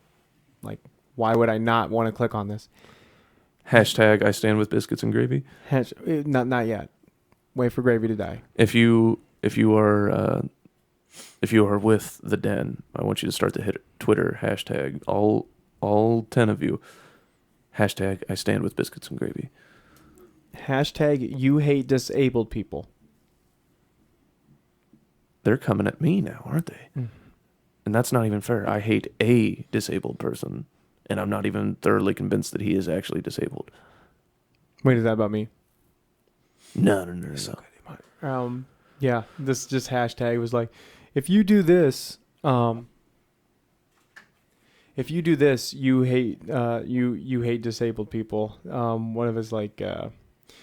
like, why would I not want to click on this? Hashtag I stand with biscuits and gravy. Not yet. Wait for gravy to die. If you are with the den, I want you to start the Twitter hashtag. All 10 of you. Hashtag I stand with biscuits and gravy. Hashtag you hate disabled people. They're coming at me now, aren't they? Mm. And that's not even fair. I hate a disabled person, and I'm not even thoroughly convinced that he is actually disabled. Wait, is that about me? No. Yeah, this just hashtag was like, if you do this, you hate you hate disabled people. One of his like,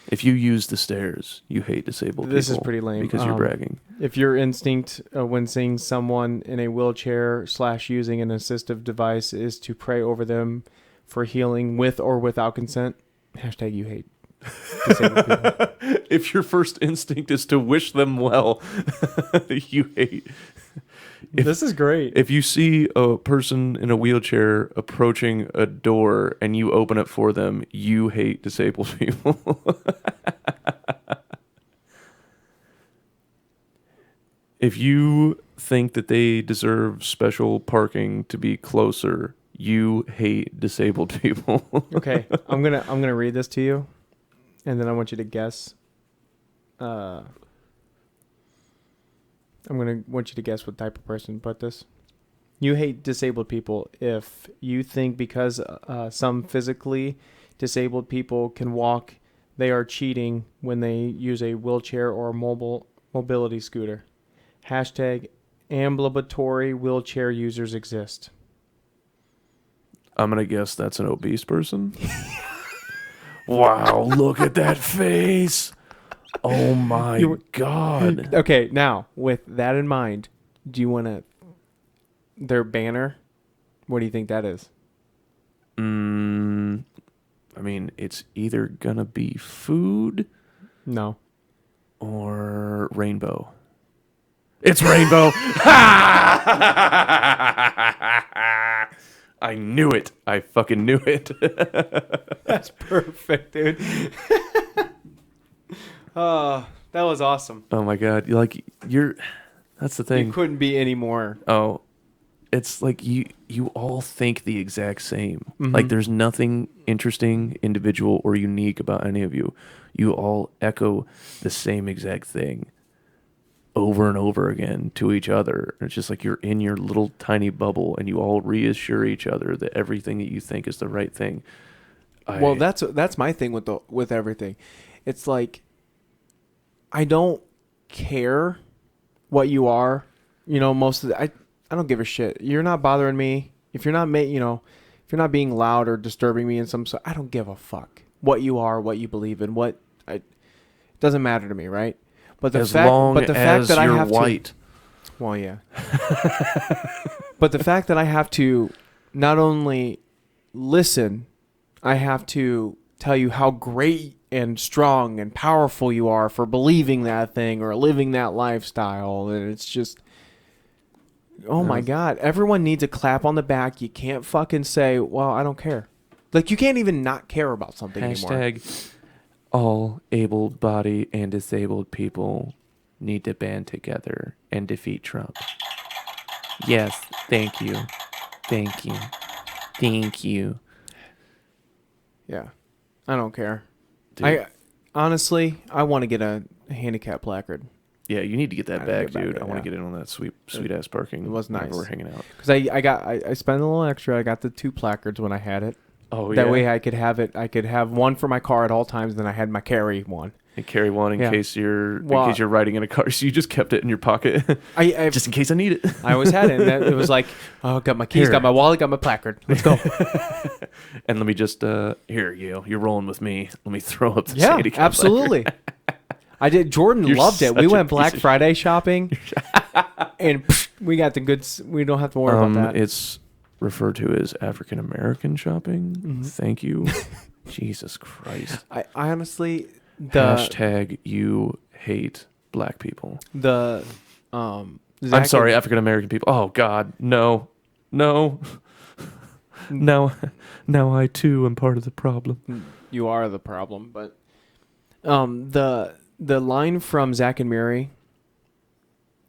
if you use the stairs, you hate disabled people. This is pretty lame because you're bragging. If your instinct when seeing someone in a wheelchair / using an assistive device is to pray over them for healing with or without consent, hashtag you hate disabled people. If your first instinct is to wish them well, you hate. This is great. If you see a person in a wheelchair approaching a door and you open it for them, you hate disabled people. If you think that they deserve special parking to be closer, you hate disabled people. Okay, I'm gonna read this to you, and then I want you to guess. I'm going to want you to guess what type of person put this. You hate disabled people if you think because some physically disabled people can walk, they are cheating when they use a wheelchair or a mobility scooter. Hashtag ambulatory wheelchair users exist. I'm going to guess that's an obese person. Wow, look at that face. Oh my God. Okay, now, with that in mind, do you want their banner? What do you think that is? I mean, it's either going to be food. No. Or rainbow. It's rainbow. I knew it. I fucking knew it. That's perfect, dude. Oh, that was awesome. Oh my God. That's the thing. You couldn't be any more. Oh, it's like you all think the exact same. Mm-hmm. Like there's nothing interesting, individual, or unique about any of you. You all echo the same exact thing over and over again to each other. It's just like you're in your little tiny bubble and you all reassure each other that everything that you think is the right thing. Well, that's my thing with everything. It's like, I don't care what you are, most of I don't give a shit. You're not bothering me. If you're not if you're not being loud or disturbing me in some sort, I don't give a fuck what you are, what you believe in, it doesn't matter to me, right? But the fact that I have white. Well, yeah. But the fact that I have to not only listen, I have to tell you how great and strong and powerful you are for believing that thing or living that lifestyle. And it's just, oh my God, everyone needs a clap on the back. You can't fucking say, well, I don't care. Like, you can't even not care about something anymore. Hashtag all able-bodied and disabled people need to band together and defeat Trump. Yes, thank you. Thank you. Thank you. Yeah. I don't care. Dude. I honestly, I want to get a handicap placard. Yeah, you need to get that I back, get back dude. there, I want yeah. to get in on that sweet ass parking. It was whenever nice. We're hanging out. Because I spent a little extra. I got the 2 placards when I had it. Oh, That way I could have it. I could have one for my car at all times. Then I had my carry one. And carry one in Yeah. case you're Well, riding in a car. So you just kept it in your pocket, I just in case I need it. I always had it. And it was like, oh, got my keys, Here. got my wallet, got my placard. Let's go. And let me just here, you're rolling with me. Let me throw up the Yeah, handicap absolutely. I did. Jordan You're loved it. We such a went piece Black of Friday shopping, and we got the goods. We don't have to worry about that. It's referred to as African American shopping. Mm-hmm. Thank you. Jesus Christ. I honestly Hashtag you hate black people. I'm I'm sorry, African American people. Oh God, no. Now I too am part of the problem. You are the problem, but the line from Zach and Mary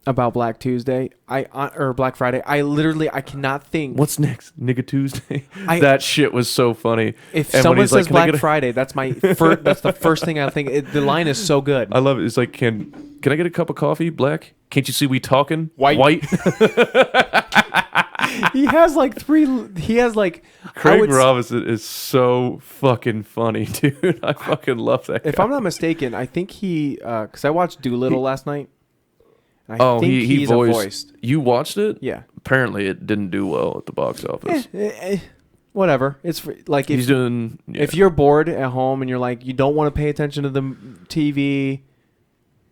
about Black Tuesday, or Black Friday, I cannot think. What's next? Nigga Tuesday? I- That shit was so funny. If And when someone he's like, says "Can I Black get a-" Friday, that's that's the first thing I think. The line is so good. I love it. It's like, can I get a cup of coffee? Black? Can't you see we talking? White. He has like 3. He has like Craig Robinson is so fucking funny, dude. I fucking love that guy. If I'm not mistaken, I think he because I watched Doolittle last night. And I think he he's voiced. You watched it? Yeah. Apparently, it didn't do well at the box office. Whatever. It's like He's doing. Yeah. if you're bored at home and you're like you don't want to pay attention to the TV,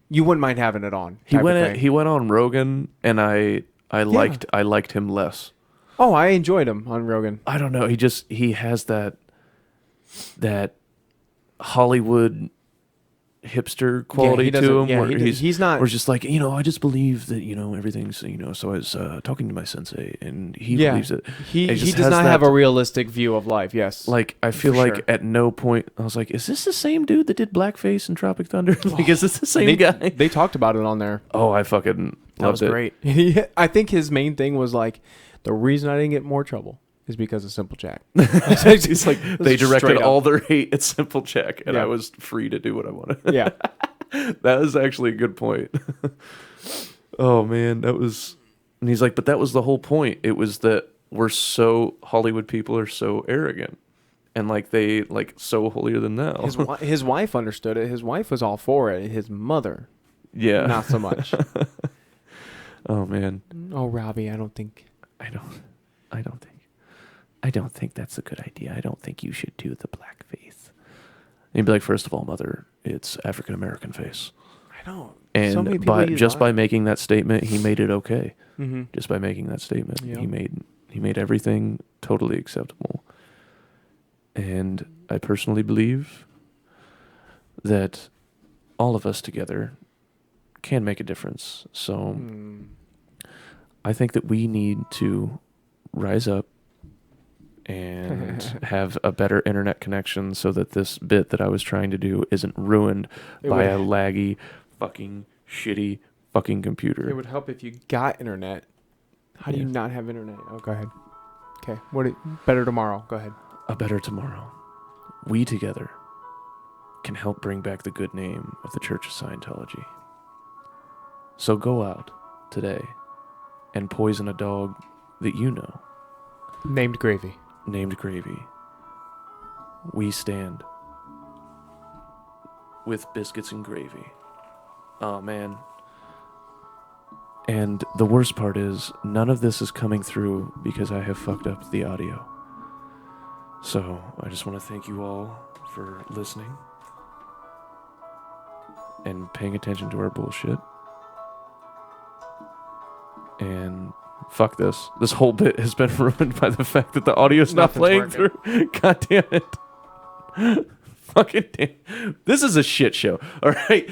you wouldn't mind having it on. He type of went. thing. He went on Rogan, and I liked him less. Oh, I enjoyed him on Rogan. I don't know. He has that Hollywood hipster quality to him, where he's not. We're just like, I just believe that everything's So I was talking to my sensei, and he believes it. He just does has not that- have a realistic view of life. Yes. Like, I feel For like sure. at no point I was like, is this the same dude that did blackface in Tropic Thunder? Like, is this the same guy? They talked about it on there. Oh, I fucking That was loved it. great. I think his main thing was like the reason I didn't get more trouble is because of Simple Jack. It's like they directed Straight up. all their hate at Simple Jack, and Yeah. I was free to do what I wanted. Yeah. That is actually a good point. Oh man, that was. And he's like, but that was the whole point. It was that Hollywood people are so arrogant, and like they so holier than thou. His wife understood it. His wife was all for it. His mother, Yeah, not so much. Oh man, Oh, Robbie, I don't think. I don't think that's a good idea. I don't think you should do the blackface. And he'd be like, first of all, mother, it's African American face. I don't. And so many people use just by that. making that statement, he made it okay. Mm-hmm. Just by making that statement, Yeah. he made everything totally acceptable. And I personally believe that all of us together can make a difference. So I think that we need to rise up and have a better internet connection so that this bit that I was trying to do isn't ruined by a laggy, fucking shitty fucking computer. It would help if you got internet. How do you Yeah. not have internet? Oh, go ahead. Okay. Better tomorrow. Go ahead. A better tomorrow. We together can help bring back the good name of the Church of Scientology. So go out today and poison a dog that you know, Named Gravy. named Gravy. We stand with biscuits and gravy. Oh, man. And the worst part is, none of this is coming through because I have fucked up the audio. So, I just want to thank you all for listening and paying attention to our bullshit. And fuck this. This whole bit has been ruined by the fact that the audio's not Nothing's playing working. through. God damn it. Fucking damn. This is a shit show. All right.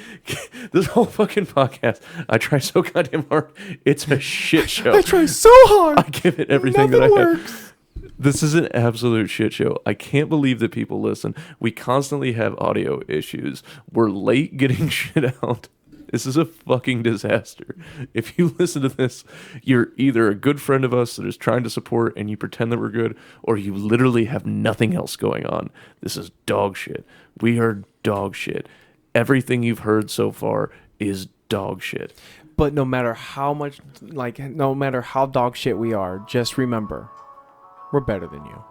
This whole fucking podcast, I try so goddamn hard. It's a shit show. I try so hard. I give it everything that I Nothing have. works. This is an absolute shit show. I can't believe that people listen. We constantly have audio issues. We're late getting shit out. This is a fucking disaster. If you listen to this, you're either a good friend of us that is trying to support and you pretend that we're good, or you literally have nothing else going on. This is dog shit. We are dog shit. Everything you've heard so far is dog shit. But no matter how much, no matter how dog shit we are, just remember, we're better than you.